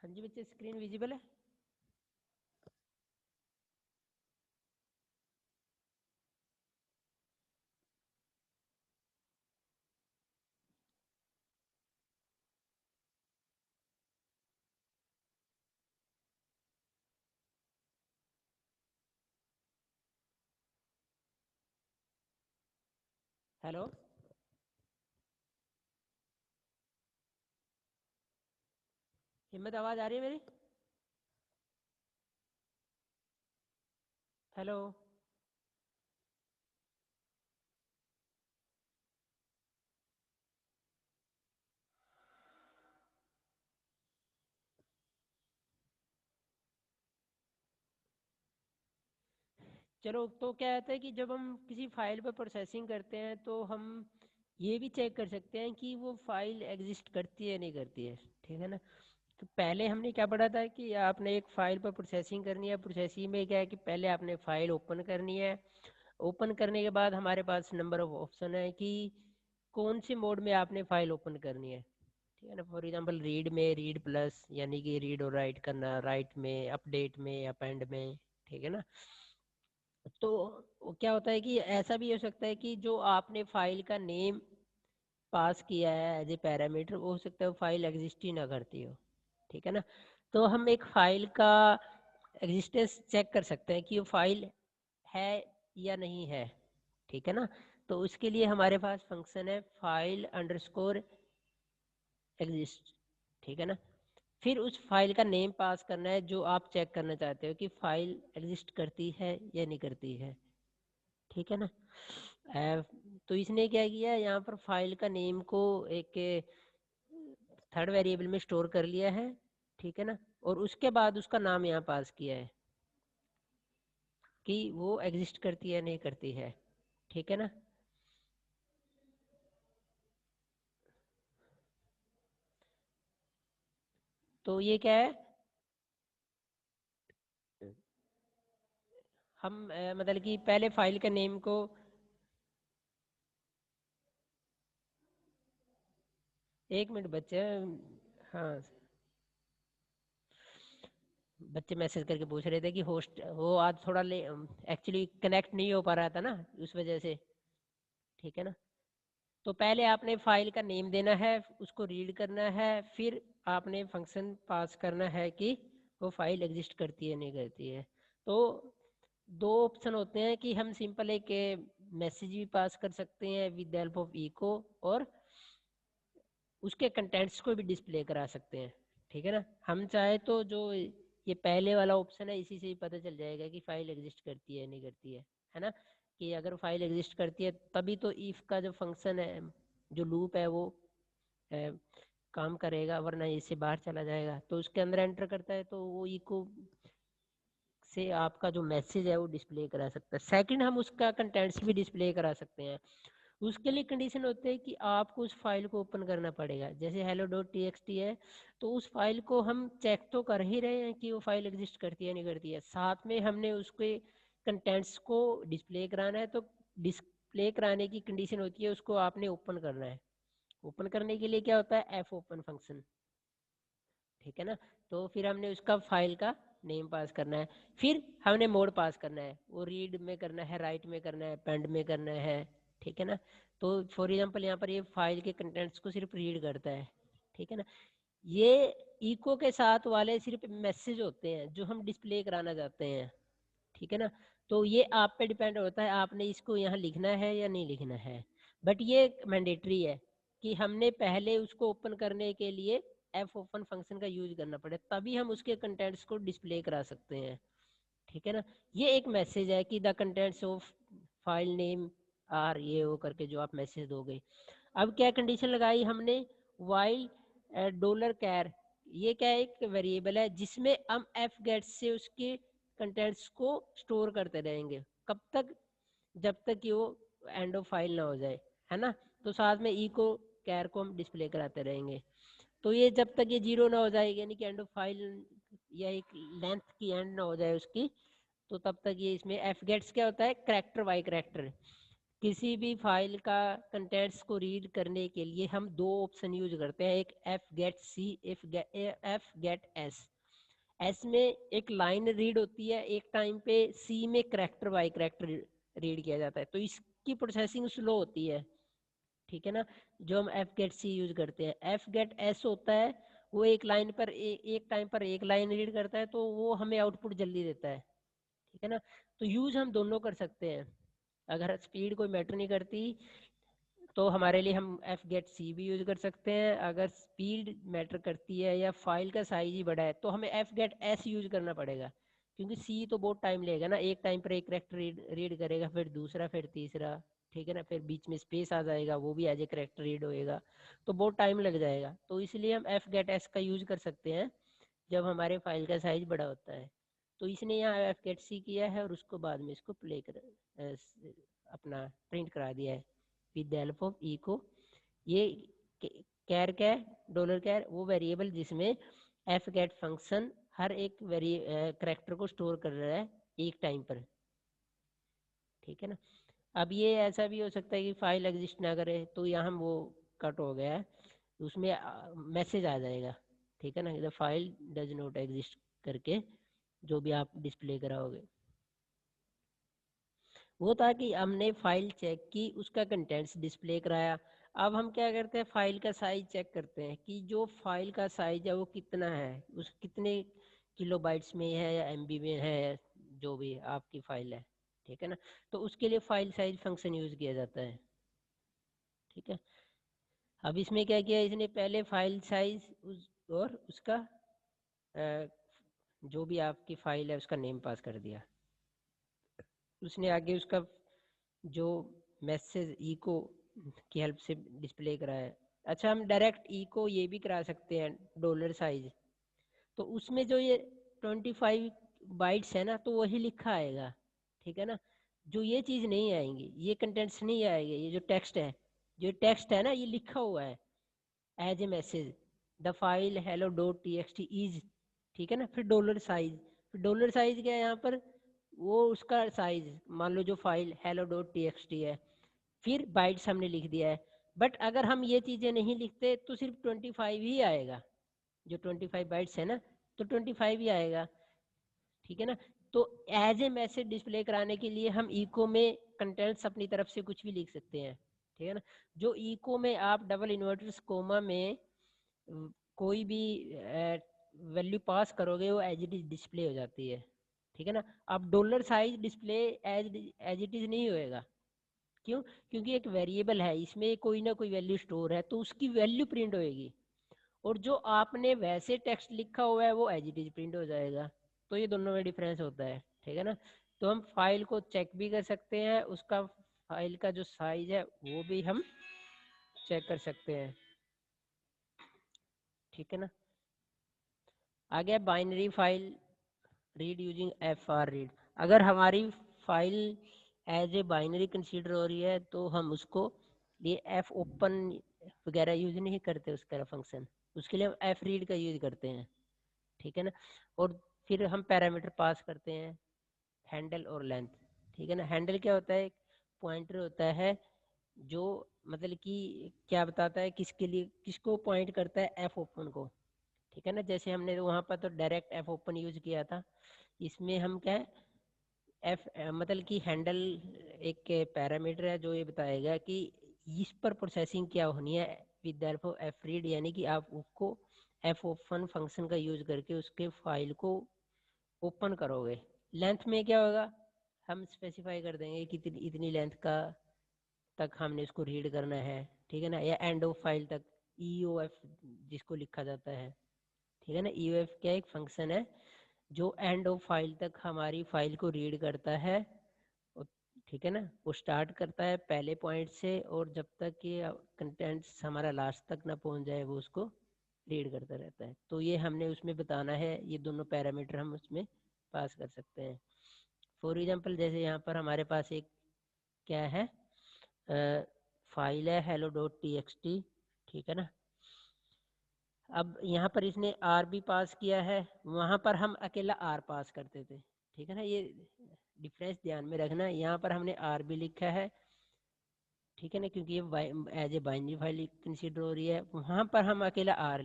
हाँ जी बच्चे, screen visible है? हेलो, हिम्मत, आवाज आ रही है मेरी? हेलो। चलो, तो क्या होता है कि जब हम किसी फाइल पर प्रोसेसिंग करते हैं तो हम ये भी चेक कर सकते हैं कि वो फाइल एग्जिस्ट करती है नहीं करती है। ठीक है ना? तो पहले हमने क्या पढ़ा था कि आपने एक फाइल पर प्रोसेसिंग करनी है। प्रोसेसिंग में क्या है कि पहले आपने फाइल ओपन करनी है। ओपन करने के बाद हमारे पास नंबर ऑफ ऑप्शन है कि कौन से मोड में आपने फाइल ओपन करनी है। ठीक है ना? फॉर एग्जांपल रीड में, रीड प्लस यानी कि रीड और राइट करना, राइट में, अपडेट में, अपेंड में। ठीक है ना? तो वो क्या होता है कि ऐसा भी हो सकता है कि जो आपने फाइल का नेम पास किया है एज ए पैरामीटर, वो हो सकता है वो फाइल एग्जिस्ट ही ना करती हो। ठीक है ना? तो हम एक फाइल का एग्जिस्टेंस चेक कर सकते हैं कि वो फाइल है या नहीं है। ठीक है ना? तो उसके लिए हमारे पास फंक्शन है फाइल अंडरस्कोर एग्जिस्ट। ठीक है ना? फिर उस फाइल का नेम पास करना है जो आप चेक करना चाहते हो कि फाइल एग्जिस्ट करती है या नहीं करती है। ठीक है ना? अ, तो इसने क्या किया, यहाँ पर फाइल का नेम को एक थर्ड वेरिएबल में स्टोर कर लिया है। ठीक है ना? और उसके बाद उसका नाम यहाँ पास किया है कि वो एग्जिस्ट करती है नहीं करती है। ठीक है ना? तो ये क्या है, हम मतलब कि पहले फाइल के नेम को, एक मिनट बच्चे। हाँ, बच्चे मैसेज करके पूछ रहे थे कि होस्ट वो आज थोड़ा ले एक्चुअली कनेक्ट नहीं हो पा रहा था ना, उस वजह से। ठीक है ना? तो पहले आपने फाइल का नेम देना है, उसको रीड करना है, फिर आपने फंक्शन पास करना है कि वो फाइल एग्जिस्ट करती है नहीं करती है। तो दो ऑप्शन होते हैं कि हम सिंपल एक मैसेज भी पास कर सकते हैं विद हेल्प ऑफ इको, और उसके कंटेंट्स को भी डिस्प्ले करा सकते हैं। ठीक है ना? हम चाहे तो जो ये पहले वाला ऑप्शन है, इसी से ही पता चल जाएगा कि फाइल एग्जिस्ट करती है नहीं करती है ना? कि अगर फाइल एग्जिस्ट करती है तभी तो इफ का जो फंक्शन है, जो लूप है, वो अ, काम करेगा, वरना इससे बाहर चला जाएगा। तो उसके अंदर एंटर करता है तो वो इको से आपका जो मैसेज है वो डिस्प्ले करा सकता है। सेकंड, हम उसका कंटेंट्स भी डिस्प्ले करा सकते हैं। उसके लिए कंडीशन होते हैं कि आपको उस फाइल को ओपन करना पड़ेगा। जैसे hello dot T X T है, तो उस फाइल को हम चेक तो कर ही रहे हैं कि वो फाइल एग्जिस्ट करती है नहीं करती है, साथ में हमने उसके कंटेंट्स को डिस्प्ले कराना है। तो डिस्प्ले कराने की कंडीशन होती है उसको आपने ओपन करना है। ओपन करने के लिए क्या होता है, एफ ओपन फंक्शन। ठीक है ना? तो फिर हमने उसका फाइल का नेम पास करना है, फिर हमने मोड पास करना है, वो रीड में करना है, राइट में करना है, पेंड में करना है। ठीक है ना? तो फॉर एग्जांपल यहाँ पर ये फाइल के कंटेंट्स को सिर्फ रीड करता है। ठीक है ना? ये इको के साथ वाले सिर्फ मैसेज होते हैं जो हम डिस्प्ले कराना चाहते हैं। ठीक है ना? तो ये आप पे डिपेंड होता है आपने इसको यहाँ लिखना है या नहीं लिखना है। बट ये मैंडेटरी है कि हमने पहले उसको ओपन करने के लिए एफ ओपन फंक्शन का यूज करना पड़े, तभी हम उसके कंटेंट्स को डिस्प्ले करा सकते हैं। ठीक है ना? ये एक मैसेज है कि the contents of file name are ये वो करके जो आप मैसेज दोगे। अब क्या कंडीशन लगाई हमने, वाइल डॉलर कैर, ये क्या है, एक वेरिएबल है जिसमें हम एफ गेट से उसके कंटेंट्स को स्टोर करते रहेंगे। कब तक? जब तक कि वो एंड ऑफ फाइल ना हो जाए। है ना? तो साथ में ई को, कैर को हम डिस्प्ले कराते रहेंगे। तो ये जब तक ये जीरो ना हो जाएगी, यानी कि एंड ऑफ फाइल या एक लेंथ की एंड ना हो जाए उसकी, तो तब तक ये इसमें एफ गेट्स क्या होता है, करेक्टर बाई करेक्टर। किसी भी फाइल का कंटेंट्स को रीड करने के लिए हम दो ऑप्शन यूज करते हैं, एक एफ गेट सी, एफ गेट एस। एस में एक लाइन रीड होती है एक टाइम पे, सी में करेक्टर बाय करेक्टर रीड किया जाता है, तो इसकी प्रोसेसिंग स्लो होती है, ठीक है ना, जो हम एफ गेट सी यूज करते हैं। एफ गेट एस होता है, वो एक लाइन पर एक टाइम पर एक लाइन रीड करता है, तो वो हमें आउटपुट जल्दी देता है, ठीक है ना। तो यूज हम दोनों कर सकते हैं, अगर स्पीड कोई मैटर नहीं करती तो हमारे लिए हम एफ गेट सी भी यूज कर सकते हैं, अगर स्पीड मैटर करती है या फाइल का साइज ही बड़ा है तो हमें एफ गेट एस यूज करना पड़ेगा, क्योंकि सी तो बहुत टाइम लेगा ना, एक टाइम पर एक करेक्टर रीड करेगा, फिर दूसरा, फिर तीसरा, ठीक है ना, फिर बीच में स्पेस आ जाएगा, वो भी एज ए करेक्टर रीड होएगा, तो बहुत टाइम लग जाएगा। तो इसलिए हम एफ गेट एस का यूज कर सकते हैं जब हमारे फाइल का साइज बड़ा होता है। तो इसने यहाँ एफ गेट सी किया है और उसको बाद में इसको प्ले कर अपना प्रिंट करा दिया है with the help of echo. ये कैर क्या है, डॉलर कैर वो वेरिएबल जिसमें एफ गेट फंक्शन हर एक करेक्टर को स्टोर कर रहा है एक टाइम पर, ठीक है ना। अब ये ऐसा भी हो सकता है कि फाइल एग्जिस्ट ना करे, तो यहाँ वो कट हो गया है, उसमें मैसेज आ जाएगा, ठीक है ना, the file does not exist करके, जो भी आप डिस्प्ले कराओगे। वो था कि हमने फाइल चेक की, उसका कंटेंट्स डिस्प्ले कराया। अब हम क्या करते हैं, फाइल का साइज चेक करते हैं कि जो फाइल का साइज है वो कितना है, उस कितने किलोबाइट्स में है या एमबी में है, जो भी आपकी फाइल है, ठीक है ना। तो उसके लिए फाइल साइज फंक्शन यूज किया जाता है, ठीक है। अब इसमें क्या किया इसने, पहले फाइल साइज और उसका जो भी आपकी फाइल है उसका नेम पास कर दिया, उसने आगे उसका जो मैसेज इको की हेल्प से डिस्प्ले कराया। अच्छा, हम डायरेक्ट इको ये भी करा सकते हैं डॉलर साइज, तो उसमें जो ये 25 बाइट्स है ना, तो वही लिखा आएगा, ठीक है ना। जो ये चीज़ नहीं आएंगी, ये कंटेंट्स नहीं आएंगे, ये जो टेक्स्ट है, जो टेक्स्ट है ना, ये लिखा हुआ है as a message, the file hello dot T X T is, ठीक है ना। फिर डॉलर साइज, फिर डॉलर साइज क्या है यहाँ पर, वो उसका साइज, मान लो जो file hello dot T X T है, फिर बाइट्स हमने लिख दिया है। बट अगर हम ये चीज़ें नहीं लिखते तो सिर्फ 25 ही आएगा, जो 25 बाइट्स है ना, तो 25 ही आएगा, ठीक है ना। तो एज ए मैसेज डिस्प्ले कराने के लिए हम इको में कंटेंट्स अपनी तरफ से कुछ भी लिख सकते हैं, ठीक है ना। जो इको में आप डबल इन्वर्टर्स कोमा में कोई भी वैल्यू पास करोगे वो एज इट इज डिस्प्ले हो जाती है, ठीक है ना। अब dollar size display as it is नहीं होएगा, क्यों, क्योंकि एक वेरिएबल है, इसमें कोई ना कोई वैल्यू स्टोर है, तो उसकी वैल्यू प्रिंट होएगी, और जो आपने वैसे टेक्स्ट लिखा हुआ है वो एज इट इज प्रिंट हो जाएगा। तो ये दोनों में डिफरेंस होता है, ठीक है ना। तो हम फाइल को चेक भी कर सकते हैं, उसका फाइल का जो साइज है वो भी हम चेक कर सकते हैं, ठीक है ना। आगे binary file read using F R read. अगर हमारी file as a binary consider हो रही है तो हम उसको ये एफ ओपन वगैरह यूज नहीं करते उसका फंक्शन, उसके लिए हम एफ रीड का यूज करते हैं, ठीक है ना। और फिर हम पैरामीटर पास करते हैं, हैंडल और लेंथ, ठीक है ना। हैंडल क्या होता है, एक पॉइंटर होता है जो मतलब कि क्या बताता है किसके लिए, किसको पॉइंट करता है, एफ ओपन को, ठीक है ना। जैसे हमने वहाँ पर तो डायरेक्ट एफ ओपन यूज किया था, इसमें हम क्या है, एफ मतलब कि हैंडल एक पैरामीटर है जो ये बताएगा कि इस पर प्रोसेसिंग क्या होनी है with the help of F read, यानी कि आप उसको एफ ओपन फंक्शन का यूज करके उसके फाइल को ओपन करोगे। लेंथ में क्या होगा, हम स्पेसिफाई कर देंगे कि इतनी लेंथ का तक हमने इसको रीड करना है, ठीक है ना, या एंड ऑफ फाइल तक, ई ओ एफ जिसको लिखा जाता है, ठीक है ना। ई ओ एफ क्या एक फंक्शन है जो एंड ऑफ फाइल तक हमारी फाइल को रीड करता है, ठीक है ना। वो स्टार्ट करता है पहले पॉइंट से और जब तक ये कंटेंट्स हमारा लास्ट तक ना पहुंच जाए वो उसको रीड करता रहता है। तो ये हमने उसमें बताना है, ये दोनों पैरामीटर हम उसमें पास कर सकते हैं। फॉर एग्जांपल जैसे यहाँ पर हमारे पास एक क्या है, फाइल है hello dot T X T, ठीक है ना। अब यहाँ पर इसने आर भी पास किया है, वहाँ पर हम अकेला आर पास करते थे, ठीक है ना। ये डिफरेंस ध्यान में रखना, यहाँ पर हमने आर भी लिखा है ठीक है ना, क्योंकि ये as a binary file consider हो रही है। वहाँ पर हम अकेला आर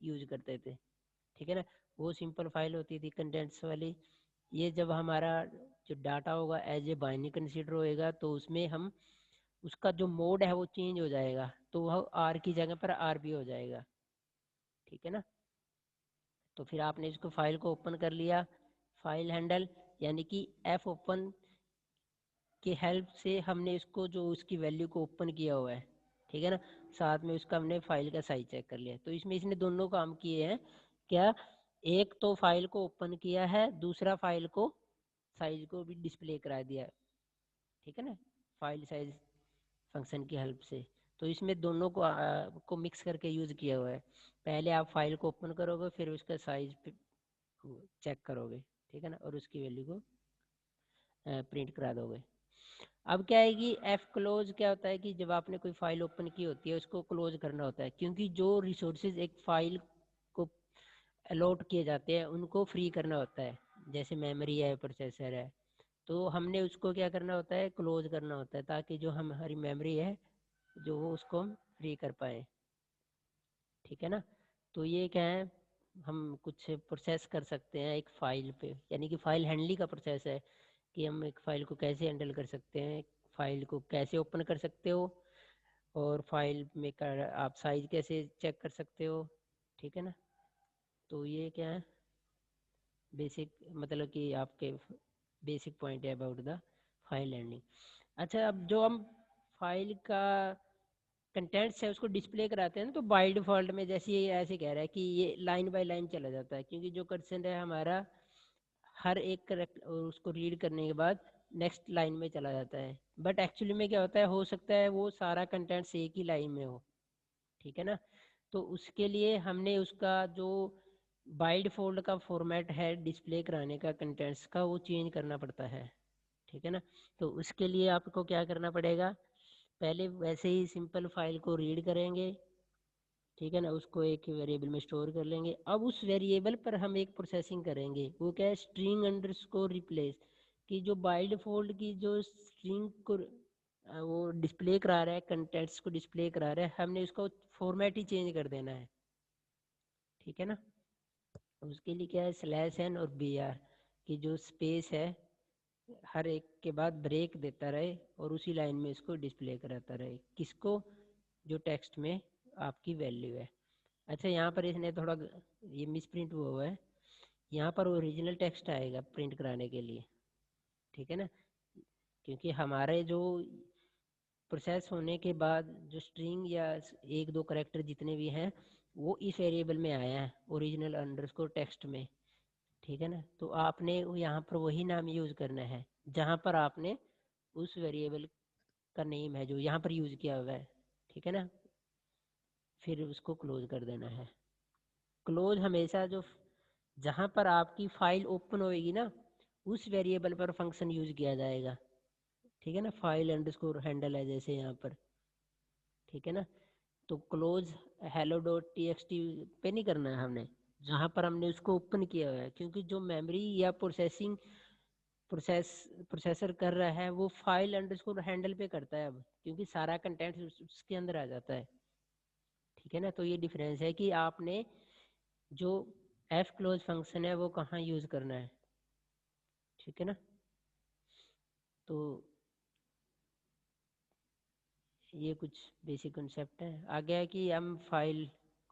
यूज करते थे, ठीक है ना, वो सिंपल फाइल होती थी कंटेंट्स वाली। ये जब हमारा जो डाटा होगा एज ए बाइनरी कंसीडर होएगा, तो उसमें हम उसका जो मोड है वो चेंज हो जाएगा, तो वह आर की जगह पर आर भी हो जाएगा, ठीक है ना। तो फिर आपने इसको फाइल को ओपन कर लिया, फाइल हैंडल यानी कि एफ ओपन की हेल्प से हमने इसको जो उसकी वैल्यू को ओपन किया हुआ है, ठीक है ना, साथ में उसका हमने फाइल का साइज चेक कर लिया। तो इसमें इसने दोनों काम किए हैं क्या, एक तो फाइल को ओपन किया है, दूसरा फाइल को साइज को भी डिस्प्ले करा दिया, ठीक है ना, फाइल साइज फंक्शन की हेल्प से। तो इसमें दोनों को मिक्स करके यूज़ किया हुआ है। पहले आप फाइल को ओपन करोगे, फिर उसका साइज चेक करोगे, ठीक है ना, और उसकी वैल्यू को प्रिंट करा दोगे। अब क्या है कि एफ क्लोज क्या होता है कि जब आपने कोई फाइल ओपन की होती है उसको क्लोज करना होता है, क्योंकि जो रिसोर्सेज एक फाइल को अलॉट किए जाते हैं उनको फ्री करना होता है, जैसे मेमोरी है, प्रोसेसर है, तो हमने उसको क्या करना होता है, क्लोज करना होता है, ताकि जो हमारी मेमोरी है जो वो उसको हम फ्री कर पाए, ठीक है ना। तो ये क्या है, हम कुछ प्रोसेस कर सकते हैं एक फाइल पे, यानी कि फाइल हैंडलिंग का प्रोसेस है कि हम एक फाइल को कैसे हैंडल कर सकते हैं, फाइल को कैसे ओपन कर सकते हो, और फाइल में कर आप साइज कैसे चेक कर सकते हो, ठीक है ना। तो ये क्या है बेसिक, मतलब कि आपके बेसिक पॉइंट है अबाउट द फाइल हैंडलिंग। अच्छा, अब जो हम फाइल का कंटेंट्स है उसको डिस्प्ले कराते हैं ना, तो बाय डिफ़ॉल्ट में जैसे ये ऐसे कह रहा है कि ये लाइन बाय लाइन चला जाता है, क्योंकि जो कर्सर है हमारा हर एक करेक्ट उसको रीड करने के बाद नेक्स्ट लाइन में चला जाता है। बट एक्चुअली में क्या होता है, हो सकता है वो सारा कंटेंट्स एक ही लाइन में हो, ठीक है ना। तो उसके लिए हमने उसका जो बाय डिफ़ॉल्ट का फॉर्मेट है डिस्प्ले कराने का कंटेंट्स का, वो चेंज करना पड़ता है, ठीक है ना। तो उसके लिए आपको क्या करना पड़ेगा, पहले वैसे ही सिंपल फाइल को रीड करेंगे, ठीक है ना, उसको एक वेरिएबल में स्टोर कर लेंगे। अब उस वेरिएबल पर हम एक प्रोसेसिंग करेंगे, वो क्या है, स्ट्रिंग अंडरस्कोर रिप्लेस, कि जो बाय डिफ़ॉल्ट की जो स्ट्रिंग को वो डिस्प्ले करा रहा है, कंटेंट्स को डिस्प्ले करा रहा है, हमने उसका फॉर्मेट ही चेंज कर देना है, ठीक है ना। उसके लिए क्या है, स्लैश एन और बी आर की जो स्पेस है हर एक के बाद ब्रेक देता रहे, और उसी लाइन में इसको डिस्प्ले कराता रहे, किसको, जो टेक्स्ट में आपकी वैल्यू है। अच्छा, यहाँ पर इसने थोड़ा ये मिस प्रिंट हुआ है, यहाँ पर ओरिजिनल टेक्स्ट आएगा प्रिंट कराने के लिए, ठीक है ना, क्योंकि हमारे जो प्रोसेस होने के बाद जो स्ट्रिंग या एक दो करेक्टर जितने भी हैं वो इस वेरिएबल में आया है ओरिजिनल अंडरस्कोर टेक्स्ट में, ठीक है ना। तो आपने यहाँ पर वही नाम यूज़ करना है जहाँ पर आपने उस वेरिएबल का नेम है जो यहाँ पर यूज़ किया हुआ है, ठीक है ना, फिर उसको क्लोज कर देना है। क्लोज हमेशा जो जहाँ पर आपकी फाइल ओपन होएगी ना उस वेरिएबल पर फंक्शन यूज किया जाएगा, ठीक है ना, फाइल अंडरस्कोर हैंडल है जैसे यहाँ पर, ठीक है ना। तो close hello dot T X T पे नहीं करना है हमने, जहाँ पर हमने उसको ओपन किया हुआ है, क्योंकि जो मेमोरी या प्रोसेसर कर रहा है वो फाइल अंडरस्कोर हैंडल पे करता है अब, क्योंकि सारा कंटेंट उसके अंदर आ जाता है, ठीक है ना। तो ये डिफरेंस है कि आपने जो एफ क्लोज फंक्शन है वो कहाँ यूज करना है, ठीक है ना। तो ये कुछ बेसिक कंसेप्ट है। आगे है कि हम फाइल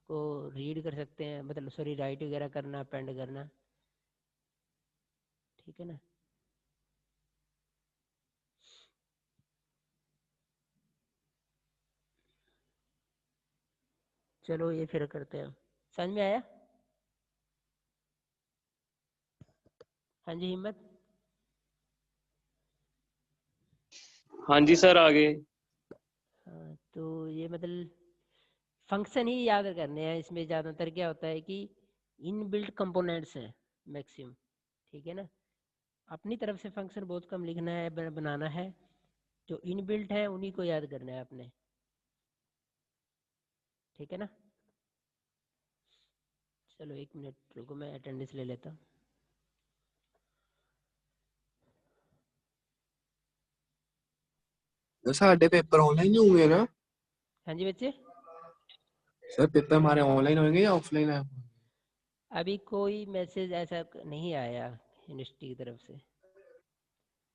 को रीड कर सकते हैं, मतलब सॉरी राइट वगैरह करना, अपेंड करना, ठीक है ना। चलो ये फिर करते हैं, समझ में आया। हाँ जी हिम्मत। हाँ जी सर, आगे। हाँ, तो ये मतलब फंक्शन ही याद करने हैं इसमें। ज़्यादातर क्या होता है कि इनबिल्ट कंपोनेंट्स हैं मैक्सिमम, ठीक है ना। अपनी तरफ से फंक्शन बहुत कम लिखना है, बनाना है, जो इनबिल्ट है उन्हीं को याद करना है आपने, ठीक है ना। चलो 1 मिनट रुको, मैं अटेंडेंस ले लेता हूँ। साढ़े पेपर ऑनलाइन ही होंगे ना हाँ जी बच्चे, सर? पेपर हमारे ऑनलाइन होंगे या ऑफलाइन है? अभी कोई मैसेज ऐसा नहीं आया यूनिवर्सिटी की तरफ से।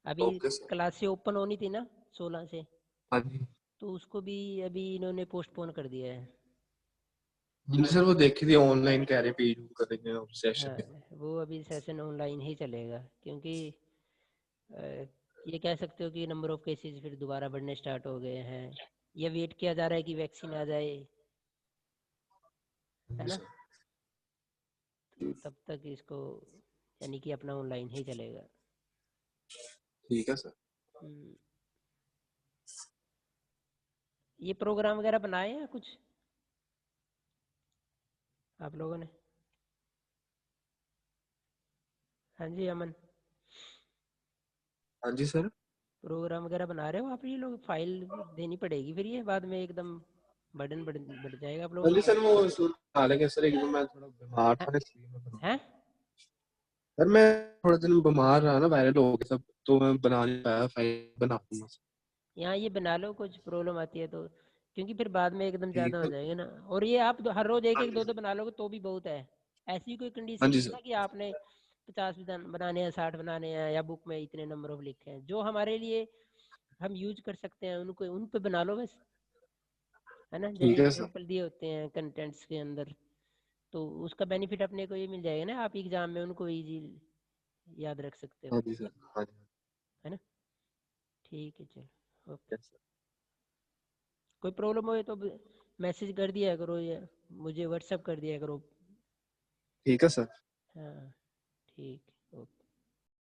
अभी ओके सर। क्लासें ओपन होनी थी ना 16 से, हाँ जी। तो उसको भी अभी इन्होंने पोस्टपोन कर दिया है। हाँ जी सर, वो देखी थी ऑनलाइन, कह रहे पेज करेंगे हाँ, सेशन। वो अभी सेशन ऑनलाइन ही चलेगा, क्योंकि अ, ये कह सकते हो कि नंबर ऑफ केसेस फिर दोबारा बढ़ने स्टार्ट हो गए हैं। ये वेट किया जा रहा है कि वैक्सीन आ जाए, है ना। तो तब तक इसको यानी कि अपना ऑनलाइन ही चलेगा। ठीक है सर। हम्म, ये प्रोग्राम वगैरह बनाए हैं कुछ आप लोगों ने? हाँ जी अमन, हाँ जी सर। प्रोग्राम वगैरह बना रहे हो आप? ये लोग फाइल देनी पड़ेगी फिर, ये बाद में एकदम बर्डन बढ़ जाएगा आप हाँ लोगों जी का। सर, वो हालांकि सर एक दिन मैं थोड़ा बीमार था ना, इसलिए मैं बना। हैं? सर मैं थोड़ा दिन बीमार रहा ना, वायरल हो गया सब, तो मैं बना नहीं पाया। फाइल बना दूंगा सर। यहाँ ये बना लो, कुछ प्रॉब्लम आती है तो, क्योंकि फिर बाद में एकदम ठीक ज़्यादा हो है। जाएगा ना। और ये आप हर रोज़ एक हाँ एक जी दो दो सर। बना लोगे तो भी बहुत है। ऐसी कोई कंडीशन हाँ नहीं जी है सर। ना कि आपने 50 बनाने हैं, 60 बनाने हैं, या बुक में इतने नंबर ऑफ लिखे हैं। जो हमारे लिए हम यूज कर सकते हैं उनको उन पे बना लो बस, है ना। जैसे ठीक है सर। एग्जाम्पल दिए होते हैं कंटेंट्स के अंदर, तो उसका बेनिफिट अपने को ये मिल जाएगा ना, आप एग्जाम में उनको इजी याद रख सकते हो, हाँ जी सर। हाँ जी। है ना। ठीक है, चलो ओके। Yes sir. कोई प्रॉब्लम हो तो मैसेज कर दिया करो, या मुझे व्हाट्सअप कर दिया करो। ठीक है सर। हाँ, ठीक।